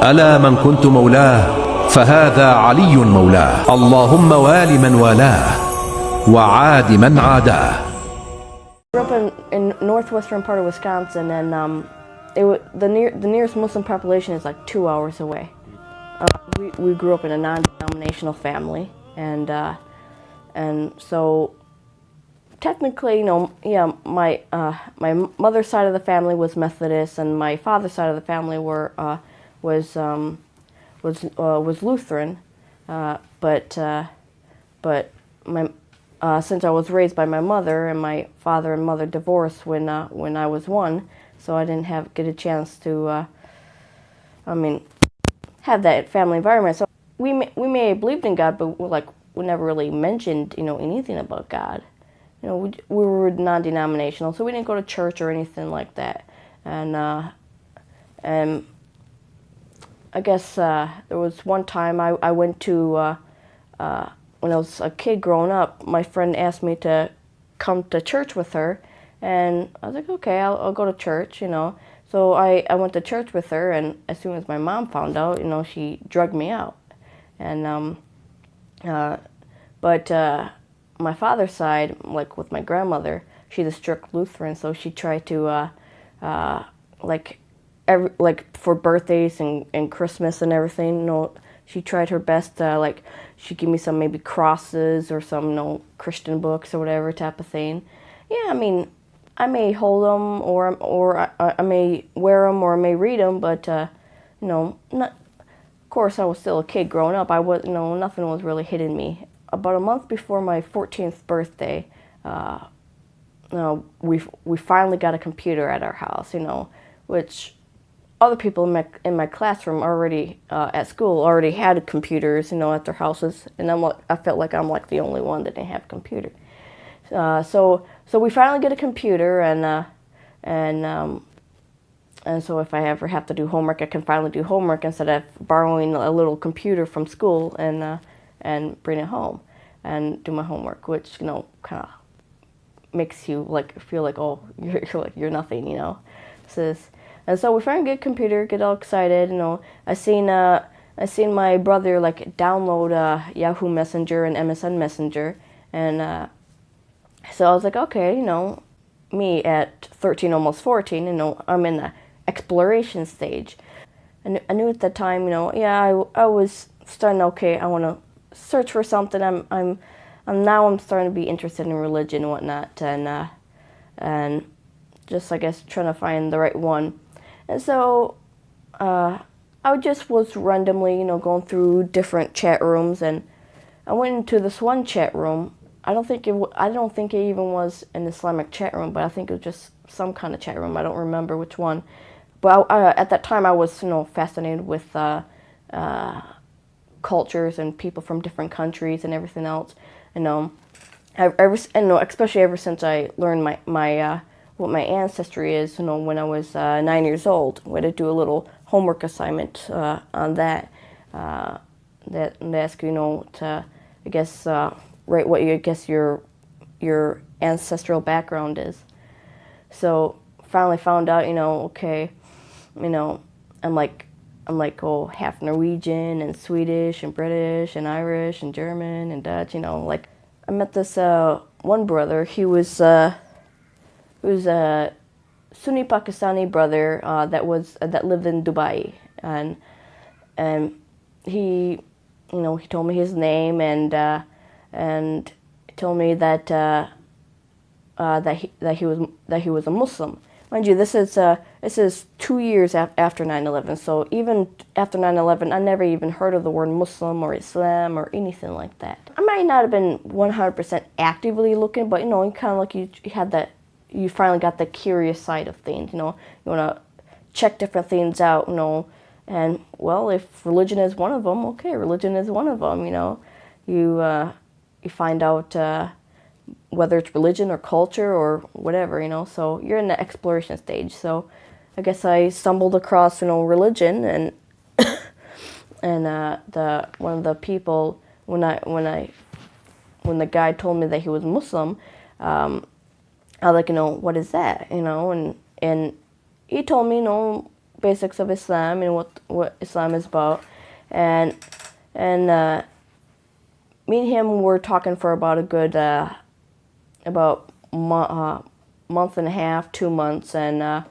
ألا من كنت مولاه فهذا علي مولاه. اللهم وال من والاه وعاد من عاداه. I grew up in northwestern part of Wisconsin, and the nearest Muslim population is like 2 hours away. We grew up in a non-denominational family, and so technically, yeah, my mother's side of the family was Methodist, and my father's side of the family was Lutheran, but my since I was raised by my mother, and my father and mother divorced when I was 1, so I didn't get a chance to have that family environment. So we may have believed in God, but we never really mentioned anything about God. We were non-denominational, so we didn't go to church or anything like that. And I guess there was one time I went to when I was a kid growing up, my friend asked me to come to church with her, and I was like, okay, I'll go to church, So I went to church with her, and as soon as my mom found out, she drugged me out. And but my father's side, like with my grandmother, she's a strict Lutheran, so she tried to for birthdays and Christmas and everything, she tried her best to she'd give me some maybe crosses or some Christian books or whatever type of thing. Yeah, I may hold them or I may wear them or I may read them, but not. Of course, I was still a kid growing up. I was nothing was really hitting me. About a month before my 14th birthday, we finally got a computer at our house. Which other people in my classroom already at school already had computers, at their houses, and I felt like I'm the only one that didn't have a computer. So we finally get a computer, and so if I ever have to do homework, I can finally do homework instead of borrowing a little computer from school and bring it home and do my homework, which kind of makes you feel like, oh, you're nothing, And so we finally get a computer, get all excited. I seen my brother download Yahoo Messenger and MSN Messenger, and so I was like, okay, me at 13, almost 14, I'm in the exploration stage. And I knew at that time, yeah, I was starting. Okay, I want to search for something. I'm starting to be interested in religion and whatnot, and just I guess trying to find the right one. And so I just was randomly, going through different chat rooms, and I went into this one chat room. I don't think it even was an Islamic chat room, but I think it was just some kind of chat room. I don't remember which one. But at that time, I was, fascinated with cultures and people from different countries and everything else. Especially ever since I learned what my ancestry is, when I was 9 years old. We had to do a little homework assignment on that. That ask to, I guess, write what your ancestral background is. So finally found out, okay, I'm half Norwegian and Swedish and British and Irish and German and Dutch. I met this one brother. He was a Sunni Pakistani brother that lived in Dubai, and he told me his name and told me that he was a Muslim. Mind you, this is 2 years after 9/11. So even after 9/11, I never even heard of the word Muslim or Islam or anything like that. I might not have been 100% actively looking, but you kind of you had that. You finally got the curious side of things. You want to check different things out. And well, if religion is one of them, okay, religion is one of them. You find out whether it's religion or culture or whatever, so you're in the exploration stage. So I guess I stumbled across, religion, and and one of the people, when the guy told me that he was Muslim, I was like, what is that, and he told me, basics of Islam and what Islam is about, and me and him were talking for about a good month and a half, 2 months, and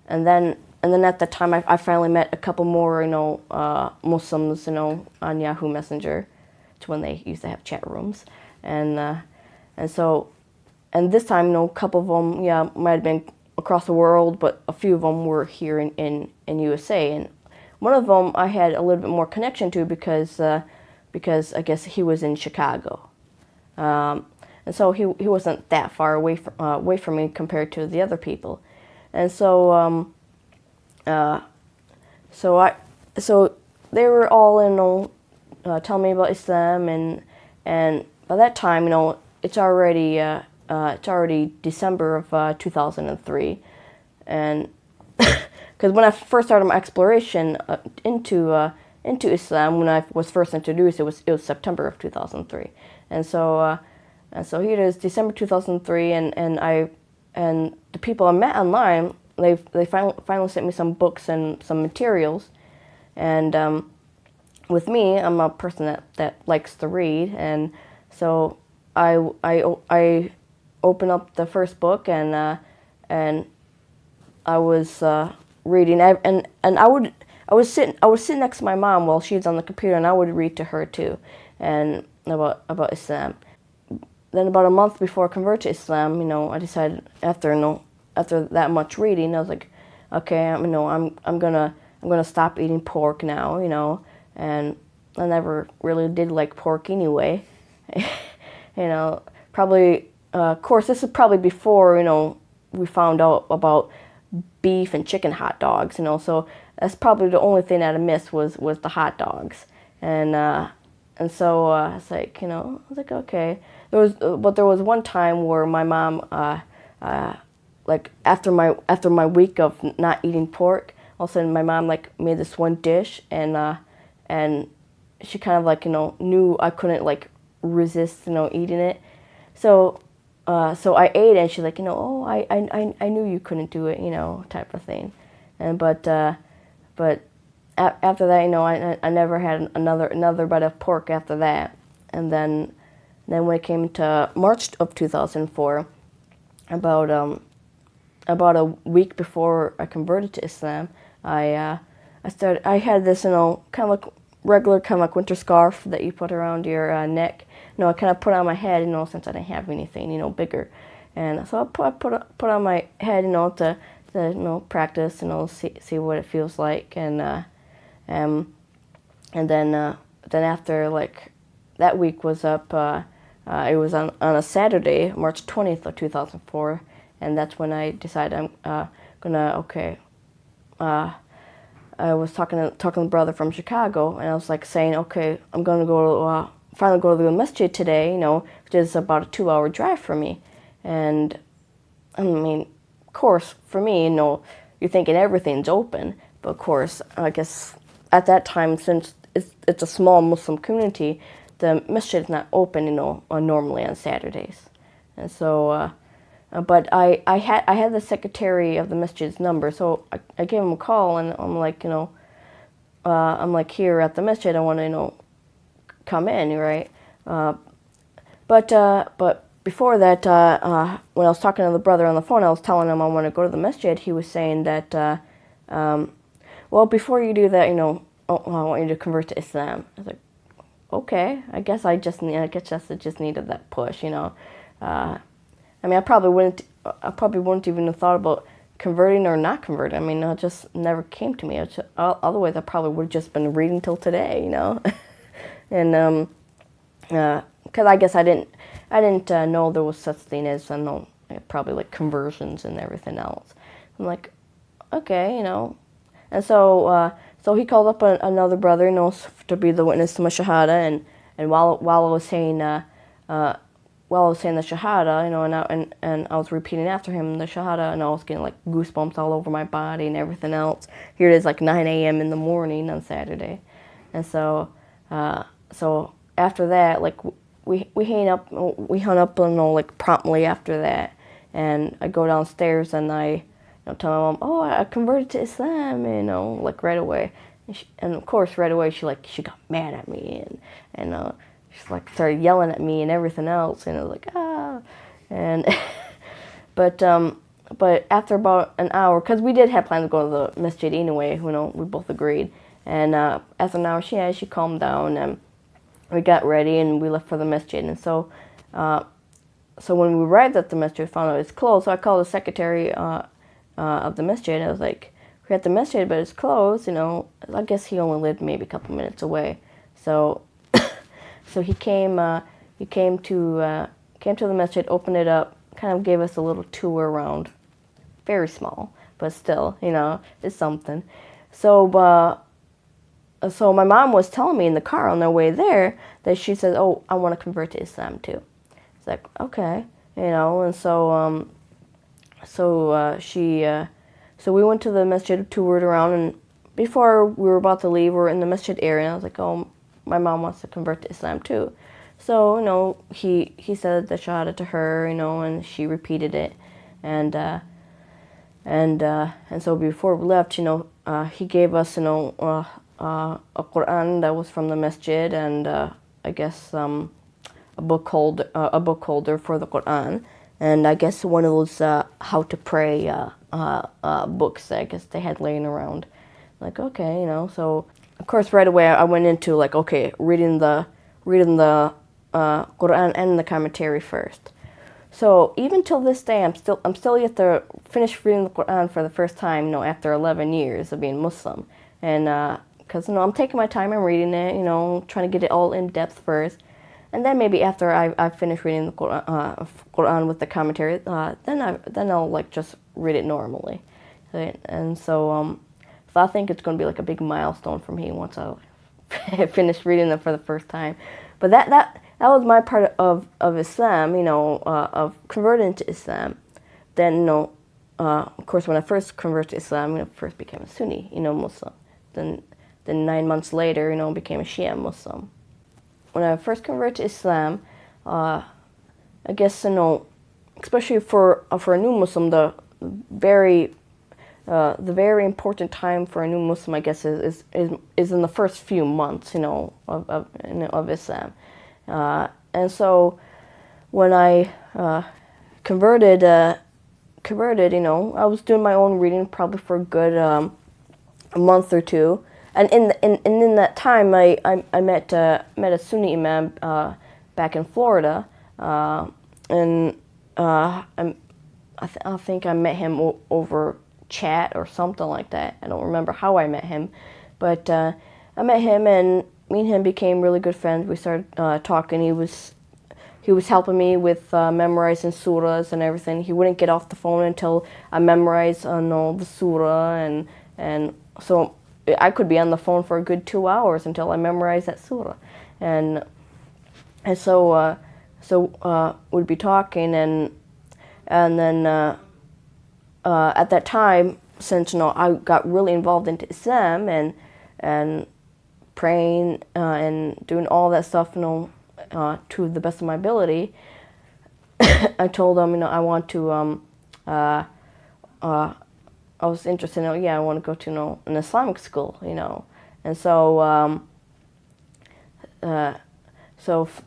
then at the time I finally met a couple more Muslims on Yahoo Messenger, to when they used to have chat rooms, and this time a couple of them might have been across the world, but a few of them were here in USA, and one of them I had a little bit more connection to because I guess he was in Chicago, and so he wasn't that far away from me compared to the other people, and so they were all telling me about Islam, and by that time it's already December of 2003, and because when I first started my exploration into Islam, when I was first introduced, it was September of 2003, and so here it is, December 2003, and the people I met online, they finally sent me some books and some materials, and with me, I'm a person that likes to read, and so I opened up the first book, and I was reading, and I was sitting next to my mom while she was on the computer, and I would read to her too, and about Islam. Then about a month before I converted to Islam, I decided after that much reading, I was like, okay, I'm gonna stop eating pork now, and I never really did like pork anyway, probably. Of course, this is probably before we found out about beef and chicken hot dogs, so that's probably the only thing that I missed was the hot dogs, and so I was like, okay. But there was one time where my mom, like after my week of not eating pork, all of a sudden my mom made this one dish, and she kind of knew I couldn't resist eating it, so I ate it, and she's like, oh, I knew you couldn't do it, type of thing, and but after that, I never had another bite of pork after that, and then when it came to March of 2004, about a week before I converted to Islam, I had this kind of like regular kind of like winter scarf that you put around your neck. I kind of put on my head, since I didn't have anything, bigger, and so I put on my head, to practice, see what it feels like, and then after that week was up, it was on a Saturday, March 20th of 2004, and that's when I decided I'm I was talking to a brother from Chicago, and I was saying, okay, I'm gonna go finally go to the masjid today, which is about a 2-hour drive for me, and I mean, of course, for me, you're thinking everything's open, but of course, I guess at that time, since it's a small Muslim community, the masjid is not open, normally on Saturdays, and so. But I had the secretary of the masjid's number, so I gave him a call, and I'm like, here at the masjid, I want to, come in, right? But before that, when I was talking to the brother on the phone, I was telling him I want to go to the masjid. He was saying that, well, before you do that, I want you to convert to Islam. I was like, okay, I guess I just needed that push, I mean, I probably wouldn't even have thought about converting or not converting. I mean, it just never came to me. Otherwise, I probably would have just been reading till today, and because I guess I didn't know there was such thing as probably conversions and everything else. I'm like, okay, and so he called up another brother, to be the witness to my shahada, and while I was saying the shahada, and I was repeating after him the shahada, and I was getting goosebumps all over my body and everything else. Here it is 9 a.m. in the morning on Saturday, and so after that, we hung up promptly after that, and I go downstairs and I tell my mom, oh, I converted to Islam, like right away. And of course, right away, she got mad at me, and she's like started yelling at me and everything else, and I was like, ah, and but after about an hour, because we did have plans to go to the masjid anyway, we both agreed, and after an hour, she calmed down, and we got ready and we left for the masjid, and so when we arrived at the masjid, we found out it's closed. So I called the secretary of the masjid. I was like, we're at the masjid, but it's closed. I guess he only lived maybe a couple minutes away. So so he came to the masjid, opened it up, kind of gave us a little tour around. Very small, but still, it's something. So so my mom was telling me in the car on their way there that she said, oh, I want to convert to Islam too. It's like, okay, and so so we went to the masjid, toured around, and before we were about to leave, we were in the masjid area, and I was like, oh, my mom wants to convert to Islam too. So, he said the shahada to her, and she repeated it, and so before we left, he gave us, a Quran that was from the masjid, and I guess a book holder for the Quran, and I guess one of those how to pray books that I guess they had laying around. Like, okay, so of course right away I went into like, okay, reading the Quran and the commentary first. So even till this day, I'm still yet to finish reading the Quran for the first time, after 11 years of being Muslim, and because I'm taking my time and reading it, trying to get it all in depth first, and then maybe after I finish reading the Quran with the commentary, then I'll like just read it normally, and so I think it's going to be like a big milestone for me once I finish reading it for the first time. But that was my part of Islam, of converting to Islam. Then, of course, when I first converted to Islam, I first became a Sunni, Muslim. Then 9 months later, became a Shia Muslim. When I first converted to Islam, I guess, especially for a new Muslim, the very important time for a new Muslim, I guess, is in the first few months, of Islam. And so when I converted, I was doing my own reading probably for a good a month or two. And in that time, I met a Sunni imam back in Florida, and I think I met him over chat or something like that. I don't remember how I met him, but I met him, and me and him became really good friends. We started talking. He was helping me with memorizing surahs and everything. He wouldn't get off the phone until I memorized the surah, and so I could be on the phone for a good 2 hours until I memorized that surah, and so we'd be talking, and then at that time, since I got really involved into Islam and praying and doing all that stuff, to the best of my ability, I told them, I want to. I was interested in, I want to go to an Islamic school, and so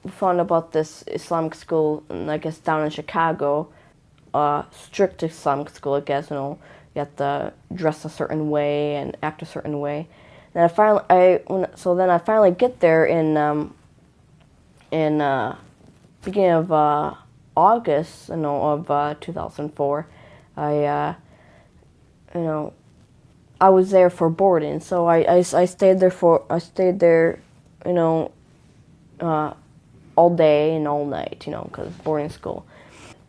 found about this Islamic school, I guess down in Chicago, strict Islamic school, I guess, you have to dress a certain way and act a certain way. And I finally get there in beginning of August, of 2004. I was there for boarding, so I stayed there all day and all night, because boarding school.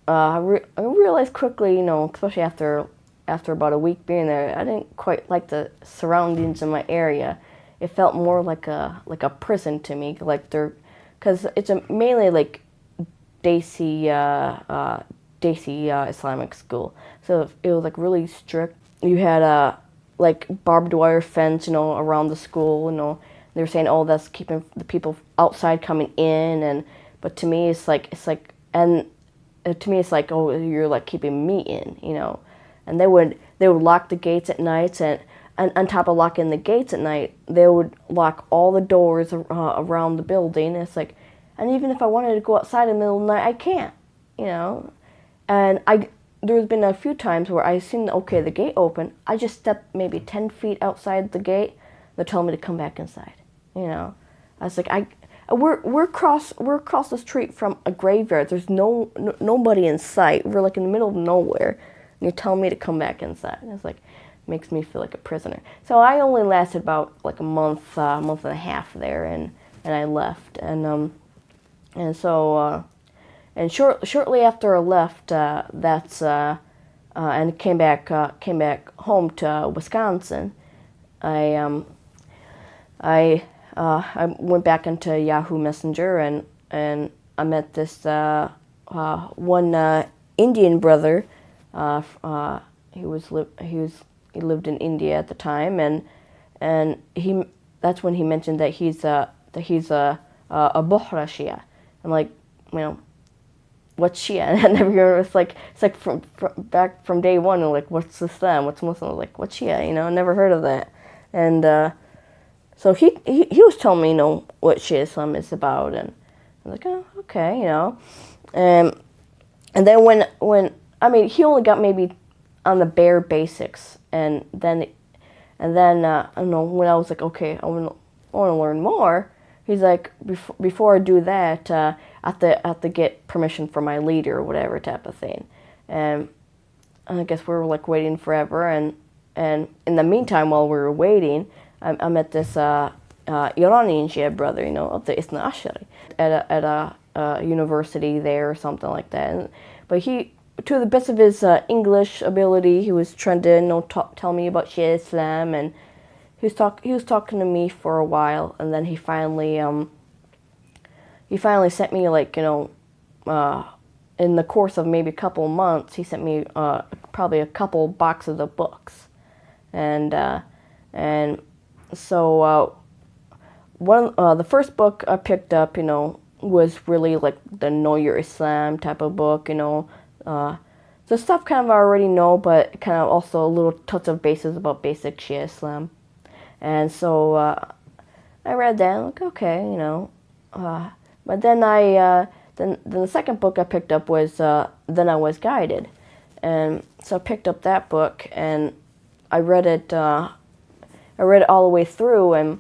I realized quickly, especially after about a week being there, I didn't quite like the surroundings in my area. It felt more like a prison to me, because it's mainly like Desi Islamic school, so it was like really strict. You had like barbed wire fence, around the school. They were saying, oh, that's keeping the people outside coming in, but to me it's like, oh, you're like keeping me in, and they would they would lock the gates at night, and on top of locking the gates at night, they would lock all the doors around the building. It's like, and even if I wanted to go outside in the middle of the night, I can't, you know. And there's been a few times where I've seen, okay, the gate open, I just stepped maybe 10 feet outside the gate, they're telling me to come back inside, you know. I was like, we're across the street from a graveyard. There's nobody in sight. We're like in the middle of nowhere, and you're telling me to come back inside. And it's like, makes me feel like a prisoner. So I only lasted about like a month and a half there, and I left. And shortly after I left, and came back home to Wisconsin, I went back into Yahoo Messenger, and I met this one Indian brother. He lived in India at the time, and that's when he mentioned that he's a Bohra Shia. I'm like, you know, what's Shia? And I never heard. It's like from back from day one. I'm like, what's Islam? What's Muslim? I was like, what's Shia? You know, I never heard of that. And so he was telling me, you know, what Shia Islam is about, and I was like, oh, okay, you know. And then when I mean, he only got maybe on the bare basics, and then I don't know, when I was like, okay, I want to learn more. He's like, before I do that, I have to get permission from my leader or whatever type of thing. And I guess we were like waiting forever, and in the meantime, while we were waiting, I met this Iranian Shia brother, you know, of the Isna Ashari at a university there or something like that. But he, to the best of his English ability, he was trying to, you know, tell me about Shia Islam, and he was talking to me for a while, and then he finally sent me, like, you know, in the course of maybe a couple of months, he sent me probably a couple boxes of books, and so the first book I picked up, you know, was really like the Know Your Islam type of book, you know. The stuff kind of I already know, but kind of also a little touch of bases about basic Shia Islam. And so I read that, and like, okay, you know. But then then the second book I picked up was Then I Was Guided. And so I picked up that book, and I read it all the way through, and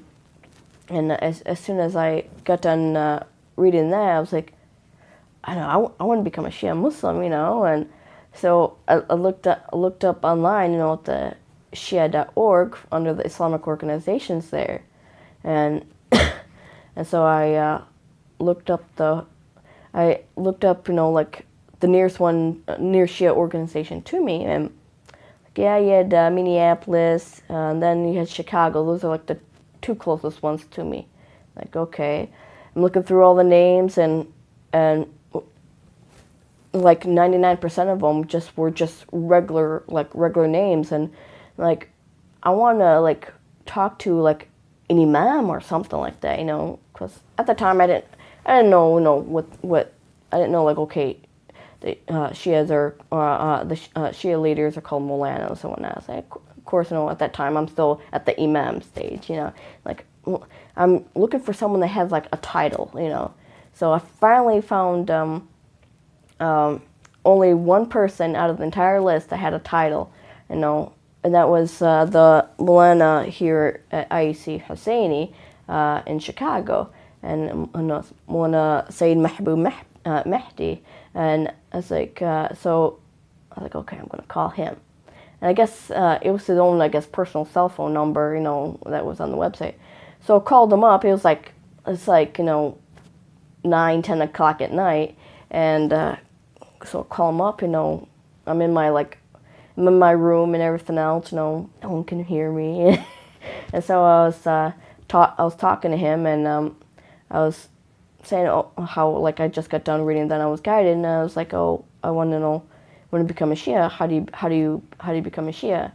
as soon as I got done reading that, I was like, I want to become a Shia Muslim, you know. And so I looked up online, you know, at the Shia.org under the Islamic organizations there, and and so I looked up, you know, like the nearest Shia organization to me, and like, yeah, you had Minneapolis, and then you had Chicago. Those are like the two closest ones to me. Like, okay, I'm looking through all the names, and like 99% of them were just regular names, and like I want to like talk to like an imam or something like that, you know, because at the time I didn't know, you know, what I didn't know, like, okay, the Shias are the Shia leaders are called Molanas and whatnot. So of course, you know, at that time I'm still at the imam stage, you know, like I'm looking for someone that has like a title, you know. So I finally found only one person out of the entire list that had a title, you know, and that was the Molana here at IEC Husseini in Chicago, and Molana Sayyid Mahbub Mehdi. And I was like, okay, I'm going to call him. And I guess it was his own, I guess, personal cell phone number, you know, that was on the website. So I called him up. It's like, you know, 9, 10 o'clock at night, and so I call him up, you know, I'm in my room and everything else, you know, no one can hear me. And so I was talking to him, and I was saying how, like, I just got done reading Then I Was Guided, and I was like, oh, I want to become a Shia. How do you become a Shia?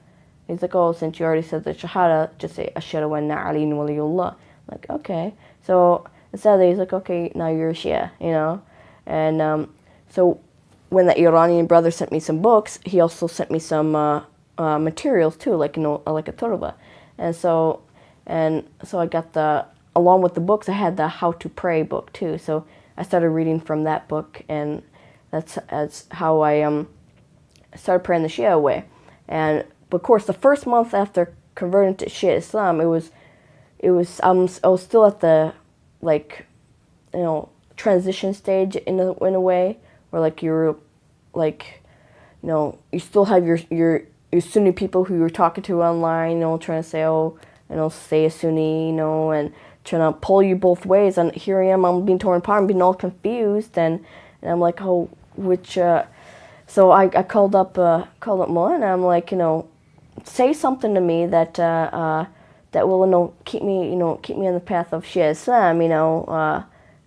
He's like, oh, since you already said the Shahada, just say Ashhadu anna Aliyyun waliyullah. I'm like, okay. So instead, he's like, okay, now you're a Shia, you know. And so when the Iranian brother sent me some books, he also sent me some materials too, like like a torba, and so I got along with the books, I had the How to Pray book too. So I started reading from that book, and that's how I started praying the Shia way. And but of course, the first month after converting to Shia Islam, I was still at the transition stage in a way, where like you're like, you still have your Sunni people who you're talking to online, trying to say, stay a Sunni, and trying to pull you both ways. And here I am, I'm being torn apart, I'm being all confused, and I'm like, so I called up Mullah, and I'm like, say something to me that that will, keep me on the path of Shia Islam,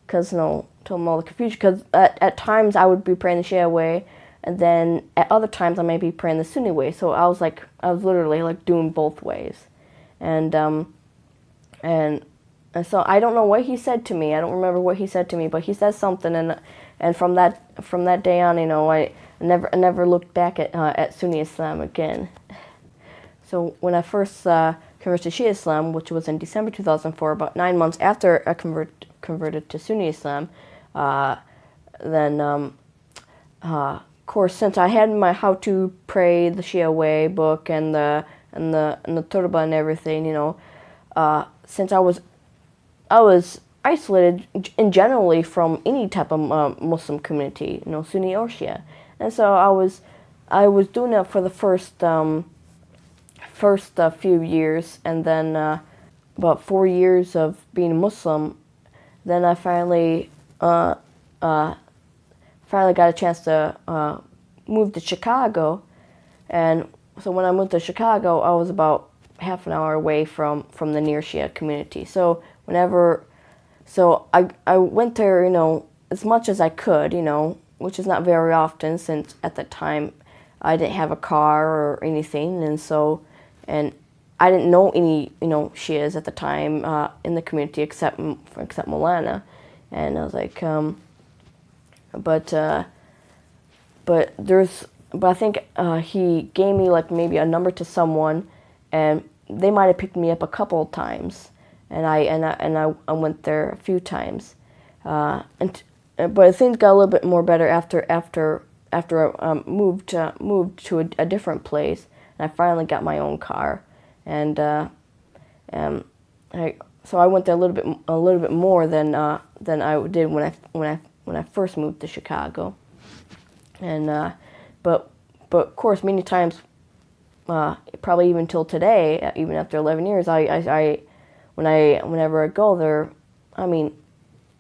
because, to him all the confusion, because at times I would be praying the Shia way, and then at other times I may be praying the Sunni way. So I was literally like doing both ways, and so I don't know what he said to me. I don't remember what he said to me, but he said something, and from that day on, I never looked back at Sunni Islam again. So when I first converted to Shia Islam, which was in December 2004, about 9 months after I converted to Sunni Islam, then of course, since I had my How to Pray the Shia Way book and the turba and everything, since I was isolated in generally from any type of Muslim community, Sunni or Shia, and so I was doing that for the first few years, and then about 4 years of being Muslim, then I finally got a chance to move to Chicago, and so when I moved to Chicago, I was about half an hour away from the near Shia community. So I went there, as much as I could, which is not very often, since at the time I didn't have a car or anything, and I didn't know any Shias at the time in the community except Molana, and I was like, but I think he gave me like maybe a number to someone, and they might have picked me up a couple of times, and I went there a few times, but things got a little bit more better after I moved to a different place, and I finally got my own car, and so I went there a little bit more than I did when I first moved to Chicago, and but of course many times, probably even till today, even after 11 years, whenever I go there, I mean,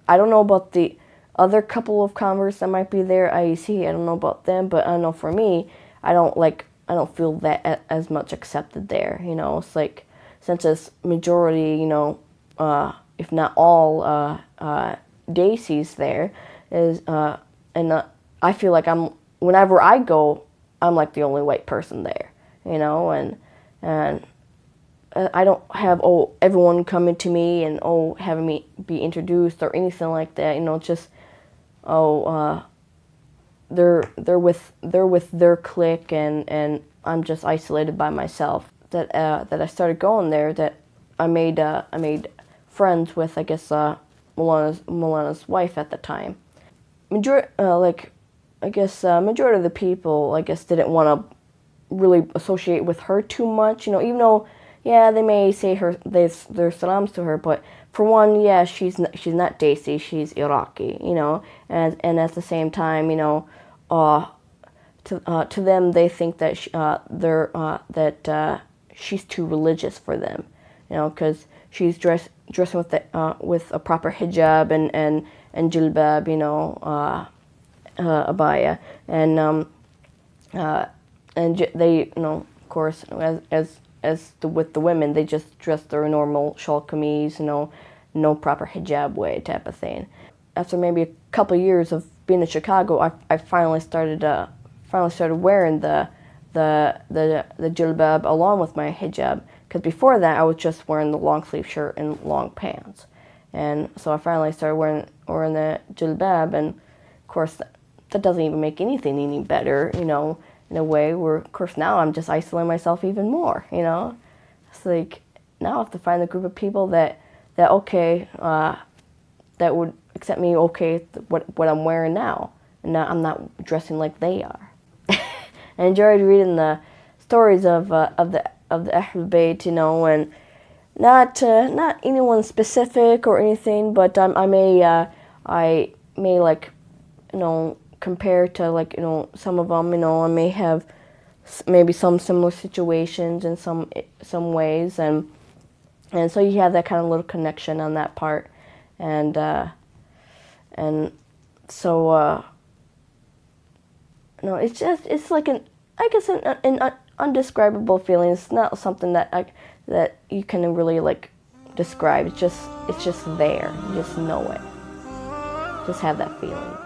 I don't know about the other couple of converts that might be there, IEC, I don't know about them, but I know for me, I don't feel that as much accepted there, it's like, since it's majority, if not all, Daisies there, and I feel like whenever I go, I'm like the only white person there, and I don't have everyone coming to me and having me be introduced or anything like that. Just they're with their clique, and I'm just isolated by myself. That I started going there. That I made friends with, I guess, Milana's wife at the time. Majority of the people, I guess, didn't want to really associate with her too much, even though, yeah, they may say their salams to her, but for one, yeah, she's not Daisy, she's Iraqi, and at the same time, to them, they think that she's too religious for them, because she's dressing with a proper hijab and jilbab, abaya, and they, of course, with the women, they just dress their normal shawl kameez, no proper hijab way type of thing. After maybe a couple of years of being in Chicago, I finally started wearing the jilbab along with my hijab, because before that I was just wearing the long sleeve shirt and long pants, and so I finally started wearing the jilbab, and of course that doesn't even make anything any better, in a way where, of course, now I'm just isolating myself even more, you know? It's like, now I have to find a group of people that okay, that would accept me, okay, what I'm wearing now. And now I'm not dressing like they are. I enjoyed reading the stories of the Ahl Bayt, you know, and not anyone specific or anything, but I may like, you know, compare to, like, you know, some of them, you know, I may have maybe some similar situations in some ways, and so you have that kind of little connection on that part, and so no, it's like an undescribable feeling. It's not something that you can really like describe. It's just there. You just know it. Just have that feeling.